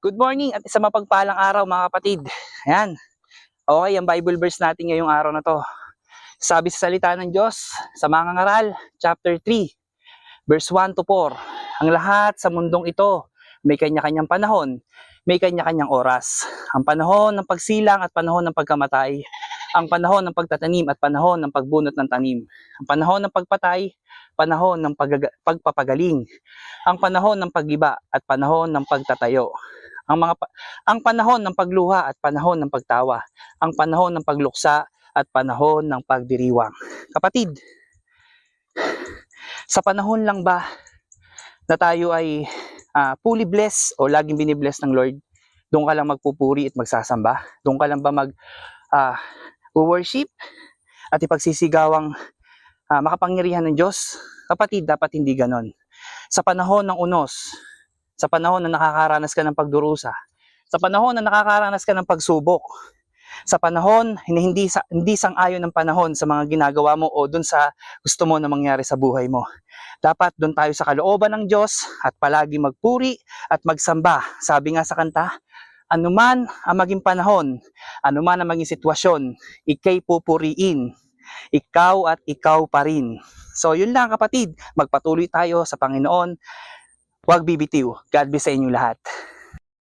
Good morning at isang mapagpalang araw mga kapatid. Ayan. Okay, ang Bible verse natin ngayong araw na to. Sabi sa salita ng Diyos sa mga ngaral, chapter 3, verse 1 to 4. Ang lahat sa mundong ito may kanya-kanyang panahon, may kanya-kanyang oras. Ang panahon ng pagsilang at panahon ng pagkamatay, ang panahon ng pagtatanim at panahon ng pagbunot ng tanim, ang panahon ng pagpatay, panahon ng pagpapagaling, ang panahon ng paggiba at panahon ng pagtatayo, ang panahon ng pagluha at panahon ng pagtawa, ang panahon ng pagluksa at panahon ng pagdiriwang. Kapatid, sa panahon lang ba na tayo ay fully blessed o laging binibless ng Lord? Doon ka lang magpupuri at magsasamba? Doon ka lang ba worship at ipagsisigawang makapangyarihan ng Diyos? Kapatid, dapat hindi ganon. Sa panahon ng unos, sa panahon na nakakaranas ka ng pagdurusa, sa panahon na nakakaranas ka ng pagsubok, sa panahon na hindi sang-ayon ng panahon sa mga ginagawa mo o dun sa gusto mo na mangyari sa buhay mo. Dapat dun tayo sa kalooban ng Diyos at palagi magpuri at magsamba. Sabi nga sa kanta, anuman ang maging panahon, anuman ang maging sitwasyon, ika'y pupuriin, ikaw at ikaw pa rin. So yun lang kapatid, magpatuloy tayo sa Panginoon. Huwag bibitiw. God bless sa inyo lahat.